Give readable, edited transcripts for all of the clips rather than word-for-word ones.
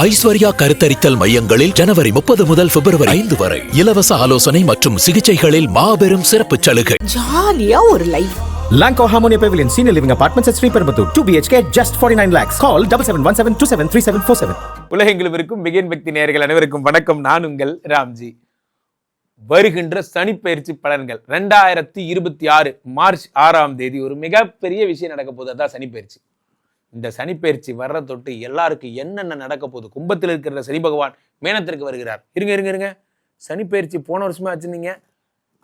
ஐஸ்வர்யா கருத்தரித்தல் மையங்களில் ஜனவரி 30 முதல் பிப்ரவரி 5 வரை இலவச ஆலோசனை மற்றும் சிகிச்சைகளில் மாபெரும் சிறப்பு சலுகை. ஜாலியா ஒரு life. Lanco Harmonia Pavilion Senior Living Apartments at Sriperambur 2 BHK just 49 lakhs. Call 7717273747. உலகெங்கிலும் இருக்கும் பிகின் பக்தி நேயர்கள் அனைவருக்கும் வணக்கம். நான் உங்கள் ராம்ஜி. வருகின்ற சனிப்பெயர்ச்சி பலன்கள் 2026 மார்ச் 6ஆம் தேதி ஒரு மிகப்பெரிய விஷயம் நடக்க போகுது. அதான் சனிப்பெயர்ச்சி. இந்த சனிப்பெயர்ச்சி வர்ற தொட்டு எல்லாருக்கும் என்னென்ன நடக்க போகுது. கும்பத்தில் இருக்கிற சனி பகவான் மேனத்திற்கு வருகிறார். இருங்க சனிப்பெயர்ச்சி போன வருஷமா வச்சிருந்தீங்க.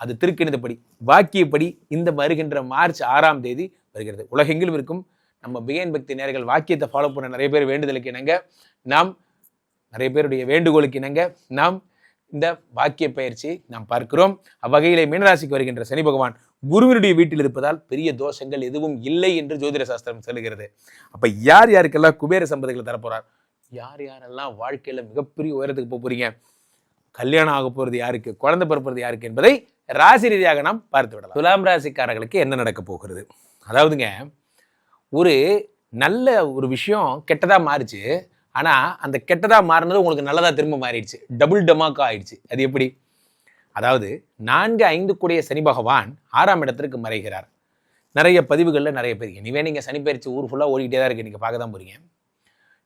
அது திருக்கணிதப்படி வாக்கியப்படி இந்த வருகின்ற மார்ச் 6ஆம் தேதி வருகிறது. உலகெங்கிலும் இருக்கும் நம்ம பிகின் பக்தி நேயர்கள் வாக்கியத்தை ஃபாலோ பண்ண நிறைய பேர் வேண்டுதலுக்கு இணங்க, நாம் நிறைய பேருடைய வேண்டுகோளுக்கு இணங்க நாம் இந்த வாக்கிய பயிற்சி நாம் பார்க்கிறோம். அவ்வகையிலே மீனராசிக்கு வருகின்ற சனி பகவான் குருவினுடைய வீட்டில் இருப்பதால் பெரிய தோஷங்கள் எதுவும் இல்லை என்று ஜோதிட சாஸ்திரம் சொல்லுகிறது. அப்ப யார் யாருக்கெல்லாம் குபேர சம்பதிகளை தரப்போறார், யார் யாரெல்லாம் வாழ்க்கையில மிகப்பெரிய உயரத்துக்கு போறீங்க, கல்யாணம் ஆக போறது யாருக்கு, குழந்தை பிறப்பது யாருக்கு என்பதை ராசி ரீதியாக நாம் பார்த்து விடலாம். துலாம் ராசிக்காரர்களுக்கு என்ன நடக்க போகிறது, அதாவதுங்க ஒரு நல்ல ஒரு விஷயம் கெட்டதா மாறிச்சு, ஆனா அந்த கெட்டதா மாறினது உங்களுக்கு நல்லதா திரும்ப மாறிடுச்சு, டபுள் டமாக்கா ஆயிடுச்சு. அது எப்படி? அதாவது 4-5 கூடிய சனி பகவான் 6ஆம் இடத்திற்கு மறைகிறார். நிறைய பதிவுகளில் நிறைய பேர் இனிவே நீங்கள் சனிப்பெயர்ச்சி ஊர் ஃபுல்லாக ஓடிக்கிட்டே தான் இருக்கு, நீங்கள் பார்க்க தான் போறீங்க.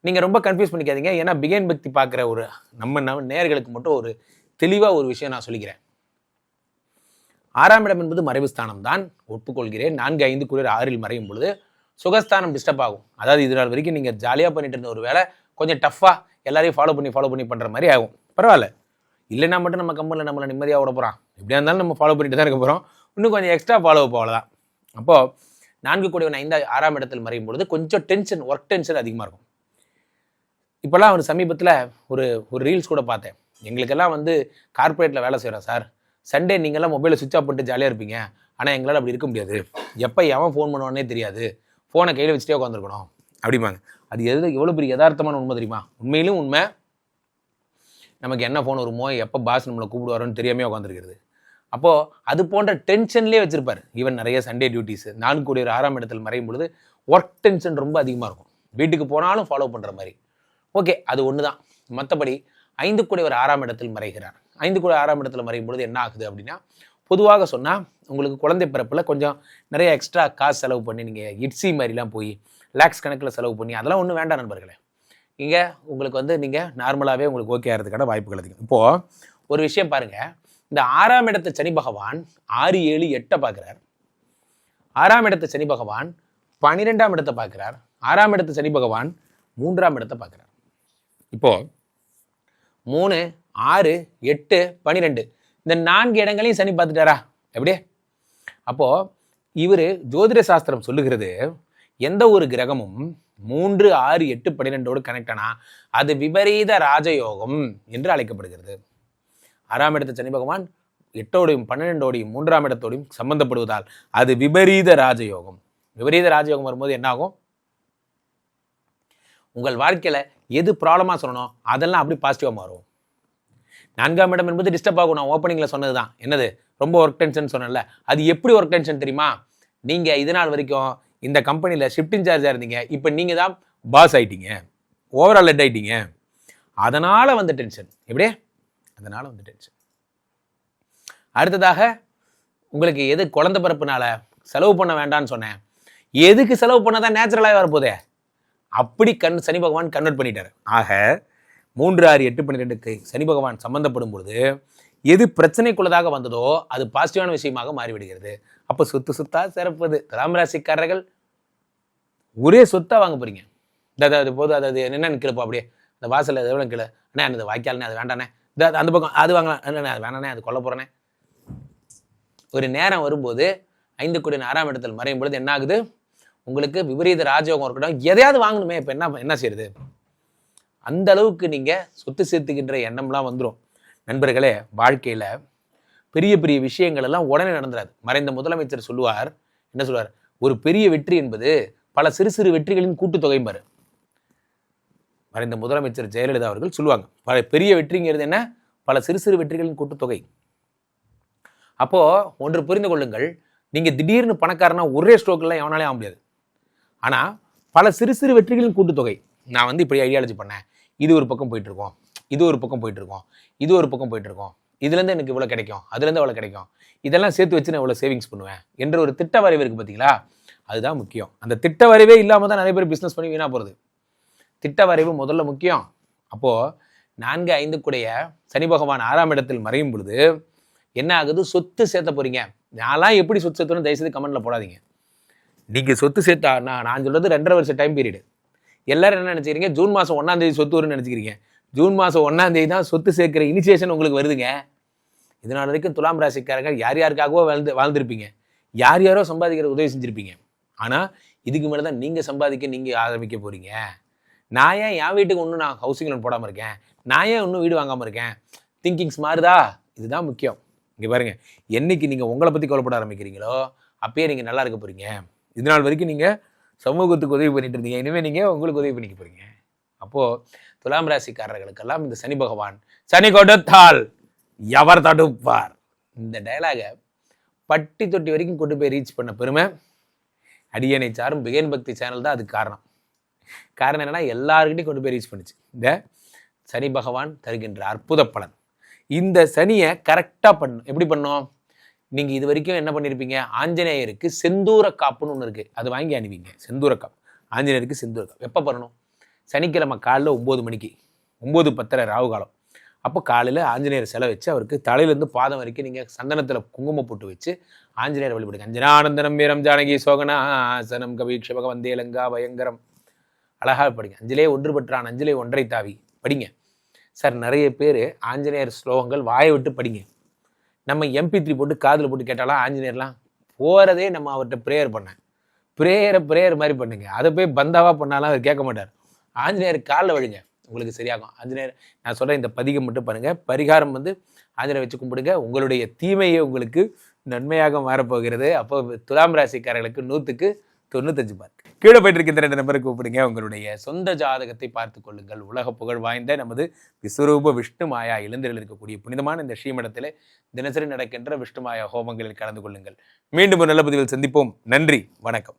நீங்கள் ரொம்ப கன்ஃபியூஸ் பண்ணிக்காதீங்க. ஏன்னா பிகின் பக்தி பார்க்குற ஒரு நம்ம நேயர்களுக்கு மட்டும் ஒரு தெளிவாக ஒரு விஷயம் நான் சொல்லிக்கிறேன். 6ஆம் இடம் என்பது மறைவு ஸ்தானம் தான், ஒப்புக்கொள்கிறேன். 4-5 கூடிய 6இல் மறையும் பொழுது சுகஸ்தானம் டிஸ்டர்ப் ஆகும். அதாவது இது நாள் வரைக்கும் நீங்கள் ஜாலியாக பண்ணிட்டு இருந்த ஒரு வேலை கொஞ்சம் டஃப்பாக எல்லாரையும் ஃபாலோ பண்ணி பண்ணுற மாதிரி ஆகும். பரவாயில்ல, இல்லைன்னா மட்டும் நம்ம கம்பெனியில் நம்மளை நிம்மதியாக விட போகிறோம். எப்படியா இருந்தாலும் நம்ம ஃபாலோ பண்ணிட்டு தான் இருக்க போகிறோம். இன்னும் கொஞ்சம் எக்ஸ்ட்ரா ஃபாலோ போகலாம். அப்போது 4 கூடியவன் 6ஆம் இடத்தில் மறையும் பொழுது கொஞ்சம் டென்ஷன், ஒர்க் டென்ஷன் அதிகமாக இருக்கும். இப்போல்லாம் ஒரு சமீபத்தில் ஒரு ரீல்ஸ் கூட பார்த்தேன். எங்களுக்கெல்லாம் கார்பரேட்டில் வேலை செய்கிறோம் சார், சண்டே நீங்கள்லாம் மொபைலை சுவிட்ச் ஆஃப் பண்ணிட்டு ஜாலியாக இருப்பீங்க, ஆனால் எங்களால் அப்படி இருக்க முடியாது. எப்போ எவன் ஃபோன் பண்ணுவானே தெரியாது, ஃபோனை கையில் வச்சுட்டே உட்காந்துருக்கணும் அப்படிம்பாங்க. அது எவ்வளோ பெரிய யதார்த்தமான உண்மை தெரியுமா? உண்மையிலும் உண்மை. நமக்கு என்ன ஃபோன் வருமோ, எப்போ பாஸ் நம்மளை கூப்பிடுவாரோன்னு தெரியாமே உட்காந்துருக்கிறது. அப்போது அது போன்ற டென்ஷன்லேயே வச்சுருப்பார். ஈவன் நிறைய சண்டே டியூட்டிஸ் 4 கூடிய 6ஆம் இடத்தில் மறையும் பொழுது ஒர்க் டென்ஷன் ரொம்ப அதிகமாக இருக்கும். வீட்டுக்கு போனாலும் ஃபாலோ பண்ணுற மாதிரி. ஓகே, அது ஒன்று தான். மற்றபடி 5 கூடிய 6ஆம் இடத்தில் மறைகிறார். 5 கூடிய 6ஆம் இடத்தில் மறையும் பொழுது என்ன ஆகுது அப்படின்னா, பொதுவாக சொன்னால் உங்களுக்கு குழந்தை பிறப்பில் கொஞ்சம் நிறைய எக்ஸ்ட்ரா காசு செலவு பண்ணி நீங்கள் இட்ஸி மாதிரிலாம் போய் லேக்ஸ் கணக்கில் செலவு பண்ணி அதெல்லாம் ஒன்றும் வேண்டாம் நண்பர்களே. இங்கே உங்களுக்கு நீங்கள் நார்மலாகவே உங்களுக்கு ஓகே ஆகிறதுக்கான வாய்ப்புகள் அதிகம். இப்போது ஒரு விஷயம் பாருங்கள், இந்த 6ஆம் இடத்தை சனி பகவான் 6, 7, 8 பார்க்குறார். 6ஆம் இடத்தை சனி பகவான் 12ஆம் இடத்தை பார்க்குறார். 6ஆம் இடத்தை சனி பகவான் 3ஆம் இடத்தை பார்க்குறார். இப்போது 3, 6, 8, 12 இந்த 4 இடங்களையும் சனி பார்த்துட்டாரா? எப்படியே? அப்போது இவர் ஜோதிட சாஸ்திரம் சொல்லுகிறது, எந்த ஒரு கிரகமும் 3, 6, 8, 12 கனெக்ட் ஆனா அது விபரீத ராஜயோகம் என்று அழைக்கப்படுகிறது. 6ஆம் இடத்து சனி பகவான் 8ஓடையும் 12ஓடையும் 3ஆம் இடத்தோடையும் சம்பந்தப்படுவதால் அது விபரீத ராஜயோகம். விபரீத ராஜயோகம் வரும்போது என்ன ஆகும்? உங்கள் வாழ்க்கையில எது ப்ராப்ளமா சொல்லணும் அதெல்லாம் அப்படி பாசிட்டிவா மாறும். 4ஆம் இடம் என்பது டிஸ்டர்ப் ஆகும். நான் ஓப்பனிங்ல சொன்னது தான். என்னது? ரொம்ப ஒர்க் டென்ஷன் சொன்னேன்ல, அது எப்படி ஒர்க் டென்ஷன் தெரியுமா? நீங்க இதனால் வரைக்கும் இந்த கம்பெனியில் ஷிஃப்ட் இன்சார்ஜாக இருந்தீங்க, இப்போ நீங்கள் தான் பாஸ் ஆகிட்டீங்க, ஓவரால் ஹெட் ஆகிட்டீங்க. அதனால் டென்ஷன். எப்படியே? அதனால் டென்ஷன். அடுத்ததாக உங்களுக்கு எது குழந்தை பிறப்புனால செலவு பண்ண வேண்டான்னு சொன்னேன், எதுக்கு செலவு பண்ணாதான் நேச்சுரலாக வரப்போதே, அப்படி சனி பகவான் கன்வெர்ட் பண்ணிட்டார். ஆக 3, 6, 8, 12க்கு சனி பகவான் சம்பந்தப்படும் பொழுது எது பிரச்சனைக்குள்ளதாக வந்ததோ அது பாசிட்டிவான விஷயமாக மாறிவிடுகிறது. அப்போ சொத்தா சிறப்பது. துலாம் ராசிக்காரர்கள் ஒரே சொத்தா வாங்க போறீங்க. அது போதும், அதாவது என்னென்னு கிளப்போ அப்படியே அந்த வாசல் எவ்வளோ கிளை அண்ணே, அந்த வாய்க்கால்னே அது வேண்டானே, அந்த பக்கம் அது வாங்கலாம், என்ன அது வேணானே, அது கொல்ல போகிறேனே. ஒரு நேரம் வரும்போது 5 கூடிய 6ஆம் இடத்தில் மறையும் பொழுது என்ன ஆகுது? உங்களுக்கு விபரீத ராஜயோகம் இருக்கட்டும், எதையாவது வாங்கணுமே. இப்போ என்ன செய்யுது? அந்த அளவுக்கு நீங்கள் சொத்து சேர்த்துக்கின்ற எண்ணம்லாம் வந்துடும். நண்பர்களே, வாழ்க்கையில் பெரிய பெரிய விஷயங்கள் எல்லாம் உடனே நடந்துடாது. மறைந்த முதலமைச்சர் சொல்லுவார், என்ன சொல்லுவார்? ஒரு பெரிய வெற்றி என்பது பல சிறு சிறு வெற்றிகளின் கூட்டுத்தொகைம்பாரு. மறைந்த முதலமைச்சர் ஜெயலலிதா அவர்கள் சொல்லுவாங்க, பல பெரிய வெற்றிங்கிறது என்ன? பல சிறு சிறு வெற்றிகளின் கூட்டுத்தொகை. அப்போ ஒன்று புரிந்து கொள்ளுங்கள், நீங்க திடீர்னு பணக்காரனா ஒரே ஸ்ட்ரோக்கெல்லாம் எவனாலே ஆக முடியாது. ஆனா பல சிறு சிறு வெற்றிகளின் கூட்டுத்தொகை. நான் இப்படி ஐடியாலஜி பண்ணேன், இது ஒரு பக்கம் போயிட்டுருக்கோம், இது ஒரு பக்கம் போயிட்டுருக்கோம், இது ஒரு பக்கம் போயிட்டுருக்கோம், இதுலேருந்து எனக்கு இவ்வளோ கிடைக்கும், அதுலேருந்து அவ்வளோ கிடைக்கும், இதெல்லாம் சேர்த்து வச்சு நான் இவ்வளோ சேவிங்ஸ் பண்ணுவேன் என்ற ஒரு திட்ட வரைவு இருக்குது பார்த்தீங்களா, அதுதான் முக்கியம். அந்த திட்ட வரைவே இல்லாமல் தான் நிறைய பேர் பிஸ்னஸ் பண்ணி வீணாக போகிறது. திட்ட வரைவு முதல்ல முக்கியம். அப்போது 4-5 கூடைய சனி பகவான் 6ஆம் இடத்தில் மறையும் பொழுது என்ன ஆகுது, சொத்து சேர்த்த போகிறீங்க. நான்லாம் எப்படி சொத்து சேர்த்தோன்னு தயவுசெய்து கமெண்ட்டில் போடாதீங்க. நீங்கள் சொத்து சேர்த்தா நான் சொல்கிறது 2.5 வருஷம் டைம் பீரியடு. எல்லாரும் என்ன நினச்சிக்கிறீங்க, ஜூன் மாதம் 1ஆம் தேதி சொத்து வரும்னு நினச்சிக்கிறீங்க. ஜூன் மாதம் 1ஆம் தேதி தான் சொத்து சேர்க்கிற இனிஷியேஷன் உங்களுக்கு வருதுங்க. இதனால் வரைக்கும் துலாம் ராசிக்காரங்க யார் யாருக்காகவோ வாழ்ந்திருப்பீங்க, யார் யாரோ சம்பாதிக்கிற உதவி செஞ்சுருப்பீங்க. ஆனால் இதுக்கு மேலே தான் நீங்கள் சம்பாதிக்க நீங்கள் ஆரம்பிக்க போகிறீங்க. நான் ஏன் என் வீட்டுக்கு ஒன்றும் நான் ஹவுசிங் லோன் போடாமல் இருக்கேன், நான் ஏன் இன்னும் வீடு வாங்காமல் இருக்கேன், திங்கிங்ஸ் மாறுதா? இதுதான் முக்கியம். இங்கே பாருங்கள், என்னைக்கு நீங்கள் உங்களை பற்றி கவலைப்பட ஆரம்பிக்கிறீங்களோ அப்பயே நீங்கள் நல்லா இருக்க போகிறீங்க. இதனால் வரைக்கும் நீங்கள் சமூகத்துக்கு உதவி பண்ணிட்டு இருந்தீங்க, இனிமேல் நீங்கள் உங்களுக்கு உதவி பண்ணிக்க போகிறீங்க. அப்போது துலாம் ராசிக்காரர்களுக்கெல்லாம் இந்த சனி பகவான் சனி கொடுத்தால் எவர் தடுப்பார், இந்த டைலாகை பட்டி தொட்டி வரைக்கும் கொண்டு போய் ரீச் பண்ண பெருமை அடியனை சாரும் பிகேன் பக்தி சேனல் தான். அதுக்கு காரணம் என்னன்னா எல்லாருக்கிட்டையும் கொண்டு போய் ரீச் பண்ணிச்சு இந்த சனி பகவான் தருகின்ற அற்புத பலன். இந்த சனியை கரெக்டாக பண்ணும். எப்படி பண்ணோம், நீங்கள் இது வரைக்கும் என்ன பண்ணியிருப்பீங்க, ஆஞ்சநேயருக்கு செந்தூர காப்புன்னு ஒன்று இருக்குது, அது வாங்கி அணிவிங்க. செந்தூர காப்பு, ஆஞ்சநேயருக்கு செந்தூர காப்பு எப்போ பண்ணணும், சனிக்கிழமை காலையில் 9 மணிக்கு, 9:10 ராகு காலம். அப்போ காலையில் ஆஞ்சநேயர் சிலை வச்சு அவருக்கு தலையிலேருந்து பாதம் வரைக்கும் நீங்கள் சந்தனத்தில் குங்குமம் போட்டு வச்சு ஆஞ்சநேயர் வழிபடுங்க. அஞ்சனானந்தனம் வீரம் ஜானகி சோகனாசனம் கவீக்ஷ பகவந்தே லங்கா பயங்கரம், அழகாக படிங்க. அஞ்சலே ஒன்று பெற்றான் அஞ்சலே ஒன்றை தாவி படிங்க. சார் நிறைய பேர் ஆஞ்சநேயர் ஸ்லோகங்கள் வாயை விட்டு படிங்க. நம்ம MP3 போட்டு காதில் போட்டு கேட்டாலாம் ஆஞ்சநேயர்லாம் போகிறதே நம்ம அவர்கிட்ட ப்ரேயர் மாதிரி பண்ணுங்க. அதை போய் பந்தாவாக பண்ணாலும் அவர் கேட்க மாட்டார். ஆஞ்சநேயர் காலில் விழுங்க, உங்களுக்கு சரியாகும். ஆஞ்சநேயர் நான் சொல்கிறேன், இந்த பதிகம் மட்டும் பாருங்கள். பரிகாரம் ஆஞ்சநேயர் வச்சு கும்பிடுங்க, உங்களுடைய தீமையை உங்களுக்கு நன்மையாக மாறப்போகிறது. அப்போ துலாம் ராசிக்காரர்களுக்கு 100க்கு 95 மார்க். கீழே போயிட்டு இருக்கின்ற 2 நம்பருக்கு கூப்பிடுங்க, உங்களுடைய சொந்த ஜாதகத்தை பார்த்து கொள்ளுங்கள். உலக புகழ் வாய்ந்த நமது விஸ்வரூப விஷ்ணு மாயா எழுந்தரில் இருக்கக்கூடிய புனிதமான இந்த ஸ்ரீமடத்தில் தினசரி நடக்கின்ற விஷ்ணு மாயா ஹோமங்களில் கலந்து கொள்ளுங்கள். மீண்டும் ஒரு நல்ல பதிவில் சந்திப்போம். நன்றி, வணக்கம்.